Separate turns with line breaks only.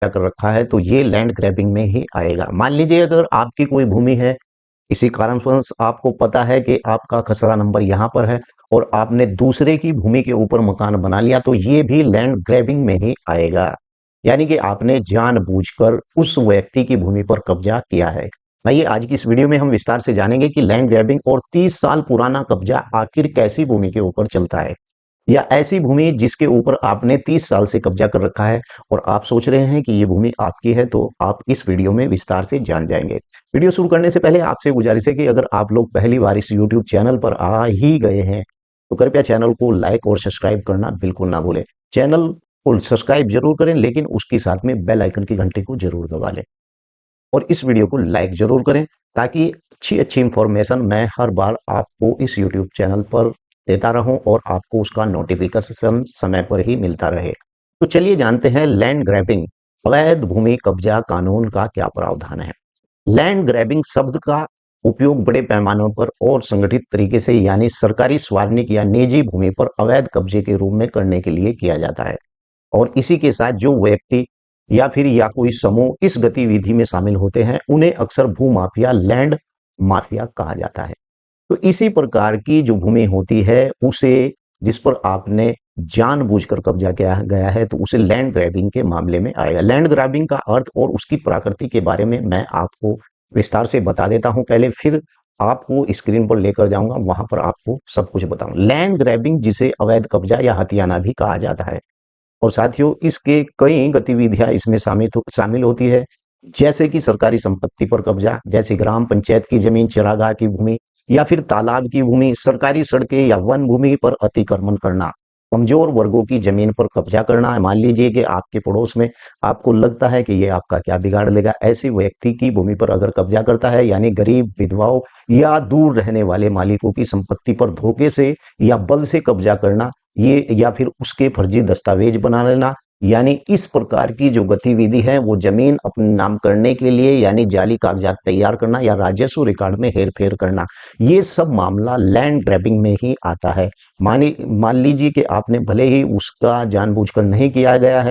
कर रखा है तो ये लैंड ग्रैबिंग में ही आएगा। मान लीजिए अगर आपकी कोई भूमि है, इसी कारणवश आपको पता है कि आपका खसरा नंबर यहाँ पर है और आपने दूसरे की भूमि के ऊपर मकान बना लिया तो ये भी लैंड ग्रैबिंग में ही आएगा। यानी कि आपने जानबूझकर उस व्यक्ति की भूमि पर कब्जा किया है। भाई आज की इस वीडियो में हम विस्तार से जानेंगे कि लैंड ग्रैबिंग और 30 साल पुराना कब्जा आखिर कैसी भूमि के वीपर चलता है, या ऐसी भूमि जिसके ऊपर आपने 30 साल से कब्जा कर रखा है और आप सोच रहे हैं कि ये भूमि आपकी है, तो आप इस वीडियो में विस्तार से जान जाएंगे। वीडियो शुरू करने से पहले आपसे गुजारिश है कि अगर आप लोग पहली बार इस यूट्यूब चैनल पर आ ही गए हैं तो कृपया चैनल को लाइक और सब्सक्राइब करना बिल्कुल ना भूलें। चैनल को सब्सक्राइब जरूर करें, लेकिन उसके साथ में बेल आइकन की घंटी को जरूर दबा लें और इस वीडियो को लाइक जरूर करें ताकि अच्छी अच्छी इंफॉर्मेशन मैं हर बार आपको इस यूट्यूब चैनल पर देता रहूं और आपको उसका नोटिफिकेशन समय पर ही मिलता रहे। तो चलिए जानते हैं लैंड ग्रैबिंग अवैध भूमि कब्जा कानून का क्या प्रावधान है। लैंड ग्रैबिंग शब्द का उपयोग बड़े पैमानों पर और संगठित तरीके से यानी सरकारी, सार्वजनिक या निजी भूमि पर अवैध कब्जे के रूप में करने के लिए किया जाता है और इसी के साथ जो व्यक्ति या कोई समूह इस गतिविधि में शामिल होते हैं उन्हें अक्सर भू माफिया, लैंड माफिया कहा जाता है। तो इसी प्रकार की जो भूमि होती है उसे, जिस पर आपने जानबूझकर कब्जा किया गया है, तो उसे लैंड ग्रैबिंग के मामले में आएगा। लैंड ग्रैबिंग का अर्थ और उसकी प्रकृति के बारे में मैं आपको विस्तार से बता देता हूं पहले, फिर आपको स्क्रीन पर लेकर जाऊंगा, वहां पर आपको सब कुछ बताऊंगा। लैंड ग्रैबिंग जिसे अवैध कब्जा या हथियाना भी कहा जाता है और साथियों इसके कई गतिविधियां इसमें शामिल होती है, जैसे कि सरकारी संपत्ति पर कब्जा, जैसे ग्राम पंचायत की जमीन, चरागाह की भूमि या फिर तालाब की भूमि, सरकारी सड़कें या वन भूमि पर अतिक्रमण करना, कमजोर वर्गों की जमीन पर कब्जा करना। मान लीजिए कि आपके पड़ोस में आपको लगता है कि ये आपका क्या बिगाड़ लेगा, ऐसे व्यक्ति की भूमि पर अगर कब्जा करता है, यानी गरीब, विधवाओं या दूर रहने वाले मालिकों की संपत्ति पर धोखे से या बल से कब्जा करना, ये या फिर उसके फर्जी दस्तावेज बना लेना, यानी इस प्रकार की जो गतिविधि है वो जमीन अपने नाम करने के लिए यानी जाली कागजात तैयार करना या राजस्व रिकॉर्ड में हेरफेर करना, ये सब मामला लैंड ग्रैबिंग में ही आता है। मान लीजिए कि आपने भले ही उसका जानबूझकर नहीं किया गया है,